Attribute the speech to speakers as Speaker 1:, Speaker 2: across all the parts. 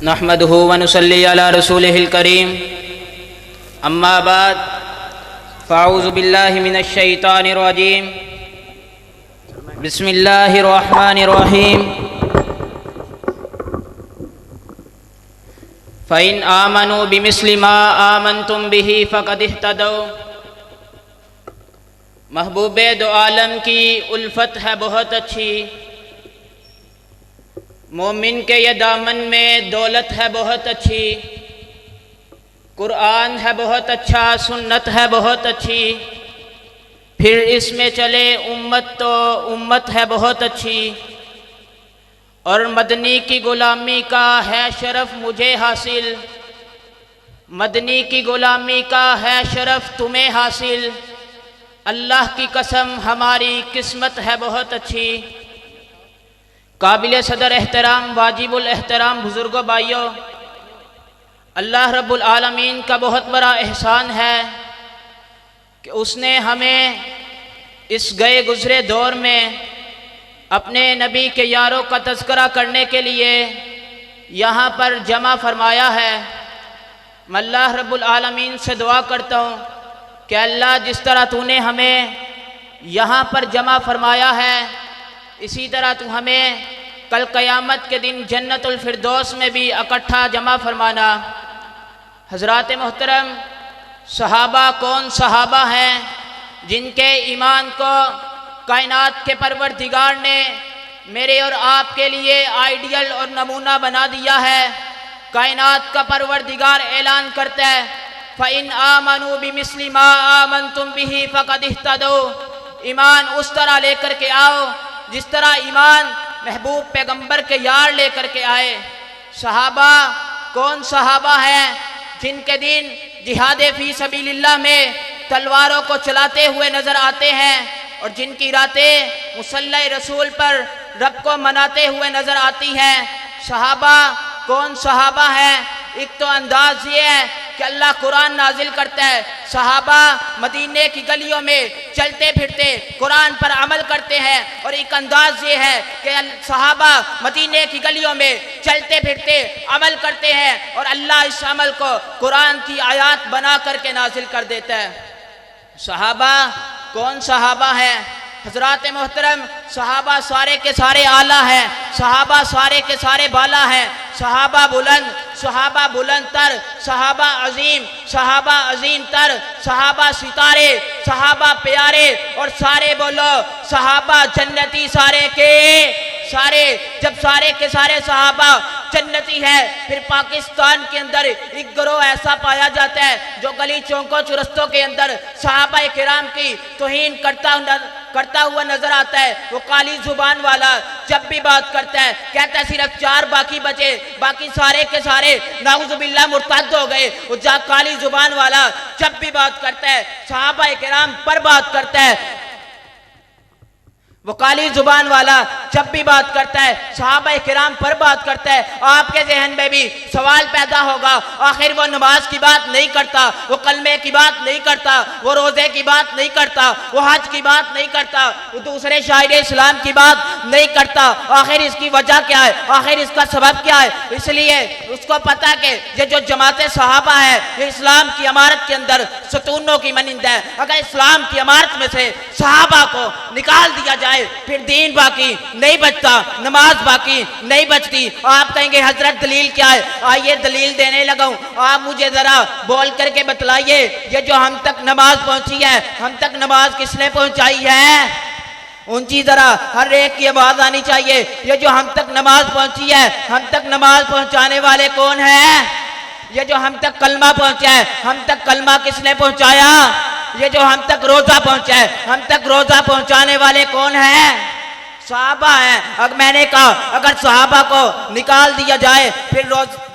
Speaker 1: नहमदुहु व नुसल्ली अला रसूलिहिल करीम अम्मा बाद फ़अऊज़ु बिल्लाहि मिनश शैतानिर रजीम बिस्मिल्लाहिर रहमानिर रहीम फ़इन आमनु बिमिस्लि मा आमनतुम बिही फ़क़द इह्तदौ। महबूबे दो आलम की उल्फत है बहुत अच्छी, मोमिन के ये दामन में दौलत है बहुत अच्छी। कुरान है बहुत अच्छा, सुन्नत है बहुत अच्छी, फिर इसमें चले उम्मत तो उम्मत है बहुत अच्छी। और मदनी की गुलामी का है शरफ मुझे हासिल, मदनी की गुलामी का है शरफ तुम्हें हासिल। अल्लाह की कसम हमारी किस्मत है बहुत अच्छी। काबिल सदर एहतराम वाजिबुल एहतराम बुजुर्गो भाइयों, अल्लाह रब्बुल आलमीन का बहुत बड़ा एहसान है कि उसने हमें इस गए गुज़रे दौर में अपने नबी के यारों का तज़किरा करने के लिए यहाँ पर जमा फरमाया है। मैं अल्लाह रब्बुल आलमीन से दुआ करता हूँ कि अल्लाह जिस तरह तूने हमें यहाँ पर जमा फरमाया है, इसी तरह तू हमें कल क़यामत के दिन जन्नतुल फिरदौस में भी इकट्ठा जमा फरमाना। हज़रात मोहतरम, सहाबा कौन सहाबा हैं जिनके ईमान को कायनात के परवरदिगार ने मेरे और आपके लिए आइडियल और नमूना बना दिया है। कायनात का परवरदिगार ऐलान करता है, फ़इन आमनु बिमिस्लि मा आमनतुम बिही फ़क़द इह्तदौ। ईमान उस तरह लेकर के आओ जिस तरह ईमान महबूब पैगंबर के यार लेकर के आए। सहाबा कौन सहाबा हैं जिनके दिन जिहाद फी सबीलिल्लाह में तलवारों को चलाते हुए नजर आते हैं और जिनकी रातें मुसल्ला रसूल पर रब को मनाते हुए नजर आती हैं। सहाबा कौन सहाबा हैं? एक तो अंदाज ये है कि अल्लाह कुरान नाजिल करता है, सहाबा मदीने की गलियों में चलते फिरते कुरान पर अमल करते हैं। और एक अंदाज ये है कि सहाबा मदीने की गलियों में चलते फिरते अमल करते हैं और अल्लाह इस अमल को कुरान की आयत बना करके नाजिल कर देता है। सहाबा कौन सहाबा है? हज़रात मोहतरम, सहाबा सारे के सारे आला हैं, सहाबा सारे के सारे बाला हैं। सहाबा बुलंद तर, सहाबा अजीम तर, सहाबा सितारे, सहाबा प्यारे और सारे बोलो सहाबा जन्नती सारे के सारे। जब सारे के सारे सहाबा जन्नती है, फिर पाकिस्तान के अंदर एक गिरोह ऐसा पाया जाता है जो गली चौकों चुरस्तों के अंदर सहाबा किराम की तौहीन करता हुआ नजर आता है। वो काली जुबान वाला जब भी बात करता है कहता है सिर्फ 4 बाकी बचे, बाकी सारे के सारे नाउजुबिल्लाह मुर्तद हो गए। वो काली जुबान वाला जब भी बात करता है सहाबा किराम पर बात करता है। वो काली जुबान वाला जब भी बात करता है सहाबा किराम पर बात करता है। आपके जहन में भी सवाल पैदा होगा, आखिर वो नमाज की बात नहीं करता, वो कलमे की बात नहीं करता, वो रोज़े की बात नहीं करता, वो हज की बात नहीं करता, वो दूसरे शायर इस्लाम की बात नहीं करता। आखिर इसकी वजह क्या है? आखिर इसका सबब क्या है? इसलिए उसको पता कि ये जो जमात सहाबा है ये इस्लाम की इमारत के अंदर सतूनों की मानिंद है। अगर इस्लाम की इमारत में से सहाबा को निकाल दिया जाए फिर दीन बाकी नहीं बचता, नमाज बाकी नहीं बचती। आप कहेंगे हजरत दलील क्या है? आइए दलील देने लगा हूं, आप मुझे जरा बोल करके बतलाइए ये जो हम तक नमाज पहुंची है, हम तक नमाज किसने पहुंचाई है? ऊंची जरा हर एक की आवाज आनी चाहिए। ये जो हम तक नमाज पहुंची है, हम तक नमाज पहुंचाने वाले कौन है? ये जो हम तक कलमा पहुंचा है, हम तक कलमा किसने पहुंचाया? ये जो हम तक रोजा पहुंचा है, हम तक रोजा पहुंचाने वाले कौन है? सहाबा है। अब मैंने कहा अगर सहाबा को निकाल दिया जाए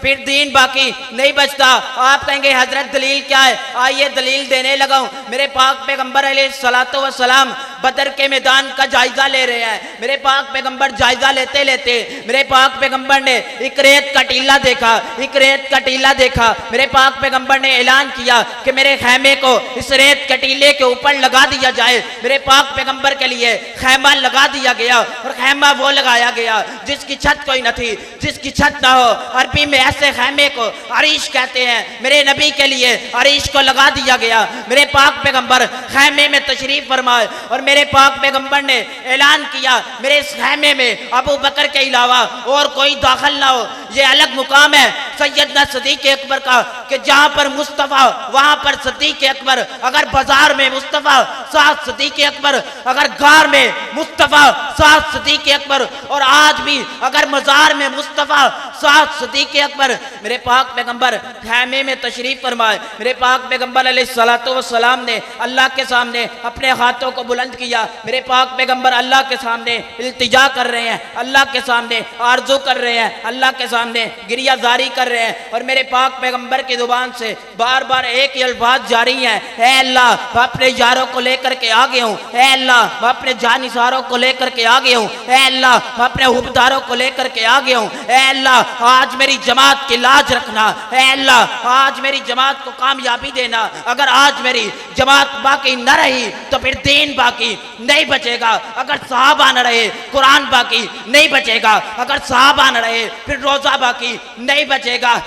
Speaker 1: फिर दीन बाकी नहीं बचता। आप कहेंगे हजरत दलील क्या है? आइए दलील देने लगा हूं। मेरे पाक पैगंबर अलैहिस्सलातु वस्सलाम बदर के मैदान का जायजा ले रहे हैं। मेरे पाक पैगंबर जायजा लेते लेते मेरे पाक पैगंबर ने एक रेत का टीला देखा, मेरे पाक पैगंबर ने ऐलान किया कि मेरे खैमे को इस रेत के टीले के ऊपर लगा दिया जाए। मेरे पाक पैगंबर के लिए खैमा लगा दिया गया और खैमा वो लगाया गया जिसकी छत कोई न थी, जिसकी छत ना हो। अरबी में
Speaker 2: ऐसे खैमे को अरीश कहते हैं, मेरे नबी के लिए अरीश को लगा दिया गया। मेरे पाक पैगंबर खैमे में तशरीफ फरमाए और मेरे पाक पैगंबर ने ऐलान किया, मेरे इस खैमे में अबू बकर के अलावा और कोई दाखिल ना हो। ये अलग मुकाम है सैयदना सिद्दीक़ अकबर का कि जहाँ पर मुस्तफ़ा वहाँ पर सिद्दीक़ अकबर। अगर बाजार में मुस्तफ़ा साथ सिद्दीक़ अकबर, अगर गार में मुस्तफ़ा साथ सिद्दीक़ अकबर, और आज भी अगर मज़ार में मुस्तफ़ा साथ सिद्दीक़ अकबर। मेरे पाक पैगंबर खैमे में तशरीफ़ फरमाए। मेरे पाक पैगंबर अलैहिस्सलातु वस्सलाम ने अल्लाह के सामने अपने हाथों को बुलंद किया। मेरे पाक पैगंबर अल्लाह के सामने इल्तिजा कर रहे हैं, अल्लाह के सामने आरज़ू कर रहे हैं, अल्लाह के सामने गिरिया जारी कर रहे हैं। और मेरे पाक पैगंबर की ज़ुबान से बार बार एक ही अल्फाज जारी हैं, ऐ अल्लाह मैं अपने यारों को लेकर के आ गया हूँ, ऐ अल्लाह मैं अपने जानिसारों को लेकर के आ गया हूँ, ऐ अल्लाह मैं अपने हुबदारों को लेकर के आ गया हूँ, ऐ अल्लाह आज मेरी जमात की लाज रखना, ऐ अल्लाह आज मेरी जमात को कामयाबी देना। अगर आज मेरी जमात बाकी न रही तो फिर दीन बाकी नहीं बचेगा। अगर सहाबा न रहे कुरान बाकी नहीं बचेगा। अगर सहाबा न रहे फिर रोज़ा बाकी नहीं बचेगा।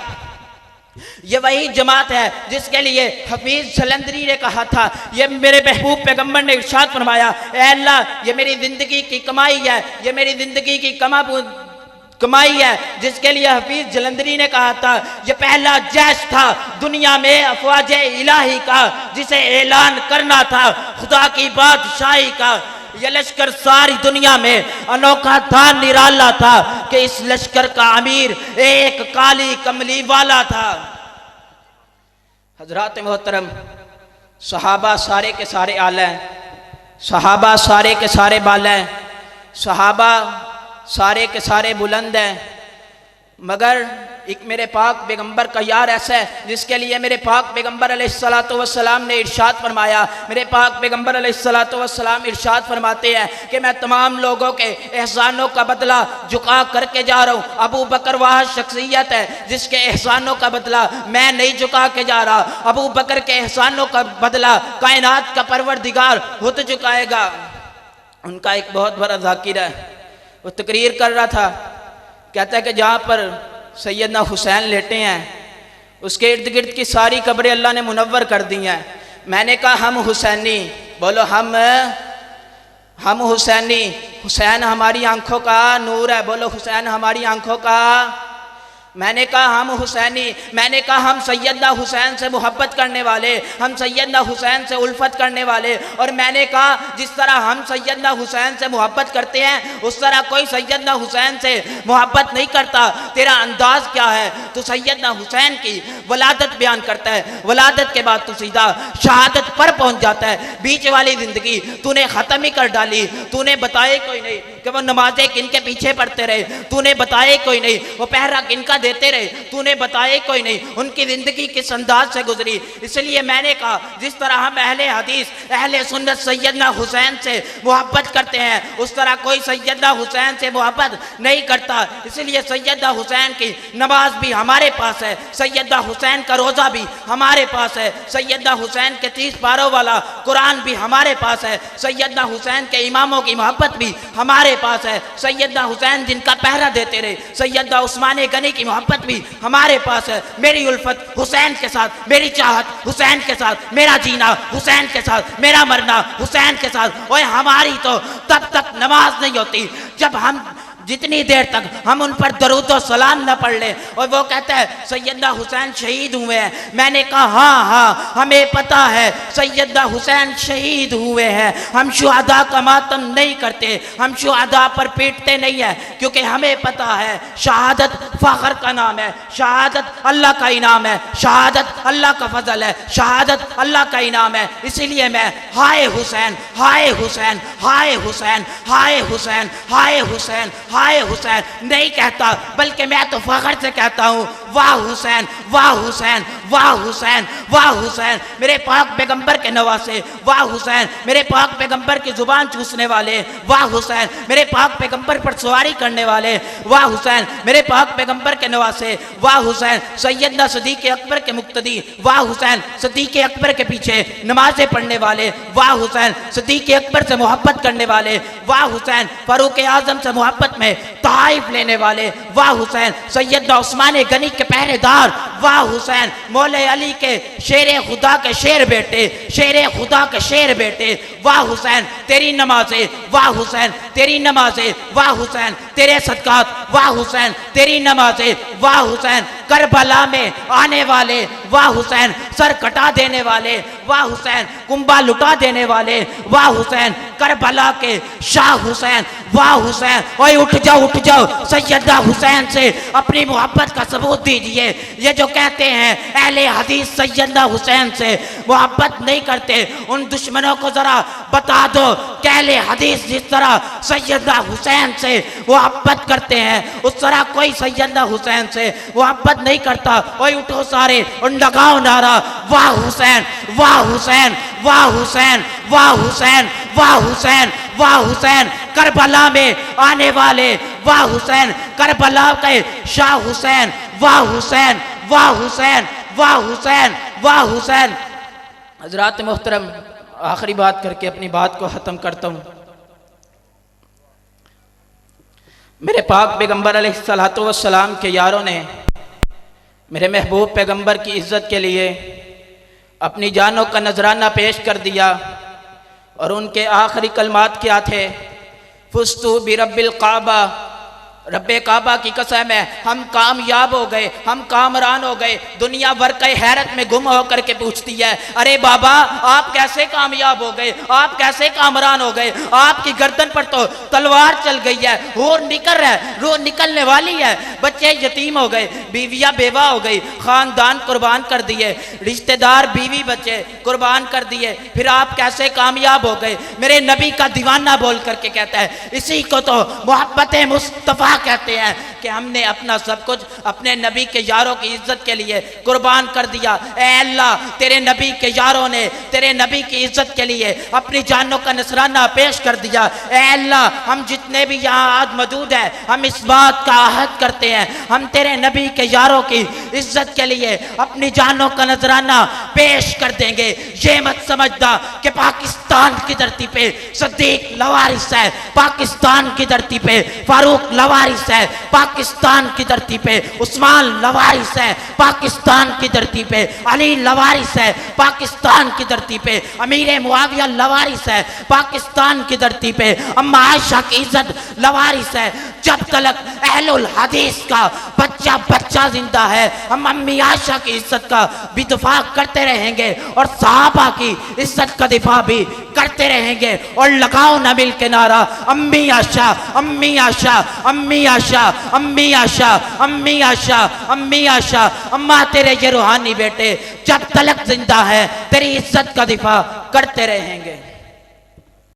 Speaker 2: ये वही जमात है जिसके लिए हफीज जलंधरी ने कहा था, ये मेरे महबूब पैगंबर ने इरशाद फरमाया, ऐ अल्लाह ये मेरी ज़िंदगी की कमाई है, ये मेरी ज़िंदगी की कमाई है। जिसके लिए हफीज जलंधरी ने कहा था, ये पहला जैश था दुनिया में अफवाज इलाही का, जिसे ऐलान करना था खुदा की बादशाही का। यह लश्कर सारी दुनिया में अनोखा था, निराला था कि इस लश्कर का अमीर एक काली कमली वाला था। हजरात मोहतरम, सहाबा सारे के सारे आला हैं, सहाबा सारे के सारे बाला हैं, सहाबा सारे के सारे बुलंद हैं, मगर एक मेरे पाक पैगंबर का यार ऐसा है जिसके लिए मेरे पाक पैगंबर अलैहिस्सलातु वस्सलाम ने इरशाद फरमाया। मेरे पाक पैगंबर अलैहिस्सलातु वस्सलाम इरशाद फरमाते हैं कि मैं तमाम लोगों के एहसानों का बदला झुका करके जा रहा हूँ। अबू बकर वह शख्सियत है जिसके एहसानों का बदला मैं नहीं झुका के जा रहा। अबू बकर के एहसानों का बदला कायनात का परवरदिगार खुद चुकाएगा। उनका एक बहुत बड़ा ज़ाकिर है, वो तकरीर कर रहा था, कहता है कि जहाँ पर सैयदना हुसैन लेटे हैं उसके इर्द गिर्द की सारी कब्रें अल्लाह ने मुनव्वर कर दी हैं। मैंने कहा हम हुसैनी, बोलो हम हुसैनी, हुसैन हमारी आंखों का नूर है, बोलो हुसैन हमारी आंखों का। मैंने कहा हम हुसैनी, मैंने कहा हम सैयदना हुसैन से मोहब्बत करने वाले, हम सैयदना हुसैन से उल्फत करने वाले। और मैंने कहा जिस तरह हम सैयदना हुसैन से मोहब्बत करते हैं उस तरह कोई सैयदना हुसैन से मोहब्बत नहीं करता। तेरा अंदाज क्या है? तो सैयदना हुसैन की वलादत बयान करता है, वलादत के बाद तो सीधा शहादत पर पहुंच जाता है। बीच वाली ज़िंदगी तूने ख़त्म ही कर डाली। तूने बताए कोई नहीं कि वो नमाजें किन के पीछे पढ़ते रहे, तूने बताए कोई नहीं वो पहरा किन का देते रहे, तूने बताए कोई नहीं उनकी ज़िंदगी किस अंदाज से गुजरी। इसलिए मैंने कहा जिस तरह हम अहले हदीस अहले सुन्नत सैयदना हुसैन से मोहब्बत करते हैं उस तरह कोई सैयदना हुसैन से मोहब्बत नहीं करता। इसलिए सैयदना हुसैन की नमाज भी हमारे पास है, सैयदना हुसैन का रोज़ा भी हमारे पास है, सैयदना हुसैन के 30 पारों वाला कुरान भी हमारे पास है, सैयदना हुसैन के इमामों की मोहब्बत भी हमारे पास है, सैयदना हुसैन जिनका पहरा देते रहे, सैयदना उस्मान गनी की मोहब्बत भी हमारे पास है। मेरी उल्फत हुसैन के साथ, मेरी चाहत हुसैन के साथ, मेरा जीना हुसैन के साथ, मेरा मरना हुसैन के साथ। ओए हमारी तो तब तक नमाज नहीं होती जब हम जितनी देर तक हम उन पर दरूद व सलाम न पढ़ लें। और वो कहता है सैयदना हुसैन शहीद हुए हैं। मैंने कहा हाँ हाँ हमें पता है सैयदना हुसैन शहीद हुए हैं, हम शुहदा का मातम नहीं करते, हम शुहदा पर पीटते नहीं हैं, क्योंकि हमें पता है शहादत फ़ख्र का नाम है, शहादत अल्लाह का इनाम है, शहादत अल्लाह का फजल है, शहादत अल्लाह का इनाम है। इसीलिए मैं हाय हुसैन, हाय हुसैन, हाय हुसैन, हाय हुसैन, हाय हुसैन, हाय हुसैन नहीं कहता, बल्कि मैं तो फख्र से कहता हूँ वाह हुसैन, वाह हुसैन, वाह हुसैन, वाह हुसैन मेरे पाक पैगंबर के नवासे, वाह हुसैन मेरे पाक पैगंबर की जुबान चूसने वाले, वाह हुसैन मेरे पाक पैगंबर पर सवारी करने वाले, वाह हुसैन मेरे पाक पैगंबर के नवासे, वाह हुसैन सैयदना सदीक अकबर के मुक्तदी, वाह हुसैन सदीक अकबर के पीछे नमाजें पढ़ने वाले, वाह हुसैन सदीक अकबर से मोहब्बत करने वाले, वाह हुसैन फारूक आजम से मोहब्बत में ताइफ लेने वाले, वाह हुसैन सैयदना उस्मान गनी के पहरेदार, वाह हुसैन मौले अली के शेर खुदा के शेर बेटे, शेर खुदा के शेर बेटे, वाह हुसैन तेरी नमाजें, वाह हुसैन तेरी नमाजें, वाह हुसैन तेरे सदकात, वाह हुसैन तेरी नमाजें, वाह हुसैन करबला में आने वाले, वाह हुसैन सर कटा देने वाले, वाह हुसैन कुंबा लुटा देने वाले, वाह हुसैन करबला के शाह हुसैन, वाह हुसैन ओए उठ जाओ सैयदा हुसैन से अपनी मोहब्बत का सबूत दीजिए। ये जो कहते हैं अहले हदीस सैयदा हुसैन से मोहब्बत नहीं करते, उन दुश्मनों को जरा बता दो कि अहले हदीस जिस तरह सैयदा हुसैन से मोहब्बत करते हैं उस तरह कोई सैयदा हुसैन से मोहब्बत नहीं करता। ओए उठो सारे और लगाओ नारा वाह हुसैन, वाह हुसैन, वाह हुसैन, वाह हुसैन, वाह हुसैन, वाह हुसैन करबला में आने वाले, वाह हुसैन करबला के शाह हुसैन, वाह हुसैन, वाह हुसैन, वाह हुसैन, वाह हुसैन। हजरात मोहतरम आखिरी बात करके अपनी बात को ख़त्म करता हूँ। मेरे पाक पैगंबर अलैहिस्सलातु वस्सलाम के यारों ने मेरे महबूब पैगंबर की इज़्ज़त के लिए अपनी जानों का नजराना पेश कर दिया और उनके आखिरी कलमात क्या थे? फुस्तु बिरब्बिल काबा, रब्बे काबा की कसम है हम कामयाब हो गए, हम कामरान हो गए। दुनिया भर के हैरत में गुम होकर के पूछती है अरे बाबा आप कैसे कामयाब हो गए, आप कैसे कामरान हो गए? आपकी गर्दन पर तो तलवार चल गई है, होर निकल रहा है, रो निकलने वाली है, बच्चे यतीम हो गए, बीवियां बेवा हो गई, खानदान कुर्बान कर दिए, रिश्तेदार बीवी बच्चे कुर्बान कर दिए, फिर आप कैसे कामयाब हो गए? मेरे नबी का दीवाना बोल करके कहता है, इसी को तो मोहब्बत मुस्तफ़ा कहते हैं कि हमने अपना सब कुछ अपने नबी के यारों की इज्जत के लिए कुर्बान कर दिया। ऐ अल्लाह तेरे नबी के यारों ने तेरे नबी की इज्जत के लिए अपनी जानों का नसराना पेश कर दिया। ऐ अल्लाह हम जितने भी यहाँ आज मौजूद हैं हम इस बात का आहद करते हैं हम तेरे नबी के यारों की इज्जत के लिए अपनी जानों का नजराना पेश कर देंगे। ये मत समझना कि पाकिस्तान की धरती पे सदीक लवारिस है, पाकिस्तान की धरती पे फारूक लवारिस है, पाकिस्तान की धरती पे उस्मान लवारिस है, पाकिस्तान की धरती पे अली लवारिस है, पाकिस्तान की धरती पे अमीर मुआविया लवारिस है, पाकिस्तान की धरती पे अम्मा आयशा की इज्जत लवारिस है। जब तक अहलुल हदीस का बच्चा बच्चा जिंदा है हम अम्मी आयशा की इज्जत का भी दिफा करते रहेंगे और सहाबा की इज्जत का दिफा भी करते रहेंगे। और लगाओ ना मिल के नारा अम्मी आयशा, अम्मी आयशा, अम्मी आयशा, अम्मी आयशा, अम्मी आयशा, अम्मी आयशा। अम्मा तेरे ये रूहानी बेटे जब तक जिंदा है तेरी इज्जत का दिफा करते रहेंगे।